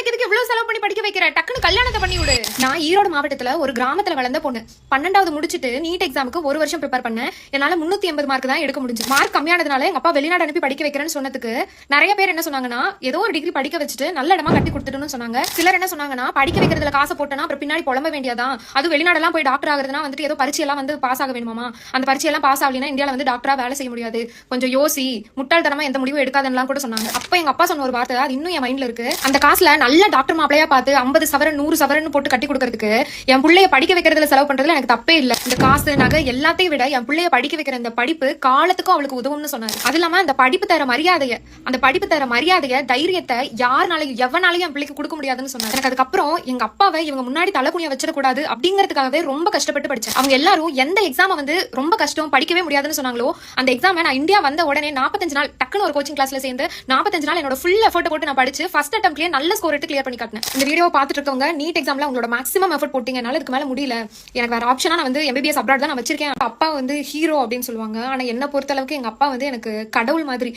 படிக்கிறதுக்கு இவ்வளவு செலவு பண்ணி படிக்க வைக்கிற, டக்குனு கல்யாணத்தை பண்ணி விடு. நான் ஈரோடு மாவட்டத்துல ஒரு கிராமத்துல வளர்ந்த பொண்ணு. 12வது முடிச்சிட்டு நீட் எக்ஸாமுக்கு ஒரு வருஷம் ப்ரிப்பேர் பண்ணேன். என்னால 380 மார்க் தான் எடுக்க முடிஞ்சு. மார்க் கம்மியானதுனால எங்க அப்பா வெளிநாடு அனுப்பி படிக்க வைக்கிறேன்னு சொன்னதுக்கு நிறைய பேர் என்ன சொன்னாங்கன்னா, ஏதோ ஒரு டிகிரி படிக்க வச்சுட்டு நல்ல இடமா கட்டி கொடுத்துட்டுன்னு சொன்னாங்க. சிலர் என்ன சொன்னாங்கன்னா, படிக்க வைக்கிறதுல காசை போட்டனா அப்புறம் பின்னாடி புலம்ப வேண்டியதான், அது வெளிநாடெல்லாம் போய் டாக்டர் ஆகுறதுனா வந்துட்டு ஏதோ பரீட்சையெல்லாம் வந்து பாஸ் ஆக வேணுமாமா, அந்த பரீட்சையெல்லாம் பாஸ் ஆகலைன்னா இந்தியாவில் வந்து டாக்டரா வேலை செய்ய முடியாது, கொஞ்சம் யோசி, முட்டாள்தனமா எந்த முடிவும் எடுக்காதெல்லாம் கூட சொன்னாங்க. அப்ப எங்க அப்பா சொன்ன ஒரு வார்த்தை அது இன்னும் என் மைண்ட்ல இருக்கு. அந்த காசுல நல்ல டாக்டர் மாப்பிளையா பார்த்து 50 சவரன் 100 சவரன் போட்டு கட்டி கொடுக்கறதுக்கு என் பிள்ளைய படிக்க வைக்கிறதுல செலவு பண்றதுல எனக்கு தப்பே இல்ல. இந்த காசு நகை எல்லாத்தையும் விட என் பிள்ளைய படிக்க வைக்கிற இந்த படிப்பு காலத்துக்கும் அவளுக்கு உதவும்னு சொன்னாரு. அது இல்லாம அந்த படிப்பு தர மரியாதைய தைரியத்தை யாருனாலையும் எவனாலையும் என் பிள்ளைக்கு கொடுக்க முடியாதுன்னு சொன்னாரு. எனக்கு அதுக்கப்புறம் எங்க அப்பாவை இவங்க முன்னாடி தலைக்குனிய வச்சிடக்கூடாது அப்படிங்கிறதுக்காகவே ரொம்ப கஷ்டப்பட்டு படிச்சேன். அவங்க எல்லாரும் எந்த எக்ஸாம வந்து ரொம்ப கஷ்டம் படிக்கவே முடியாதுன்னு சொன்னாங்களோ அந்த எக்ஸாம நான் இந்தியா வந்த உடனே 45 நாள் டக்குன்னு ஒரு கோச்சிங் கிளாஸ்ல சேர்ந்து 45 நாள் என்னோட ஃபுல் எஃபர்ட் போட்டு நான் படிச்சு ஃபர்ஸ்ட் அட்டெம்ப்ட்லயே நல்ல ஸ்கோர் எடுத்து கிளியர் பண்ணி காட்டினேன். இந்த வீடியோ பார்த்துட்டு இருக்கவங்க நீட் எக்ஸாம்ல உங்களோட மேக்ஸிமம் எஃபர்ட் போட்டீங்க, என்னால இதுக்கு மேல முடியல, எனக்கு வேற ஆப்ஷனா நான் வந்து MBBS அப்ராட் தான் நான் வச்சிருக்கேன். அப்பா வந்து ஹீரோ அப்படின்னு சொல்லுவாங்க. ஆனா என்ன பொறுத்த அளவுக்கு எங்க அப்பா வந்து எனக்கு கடவுள் மாதிரி.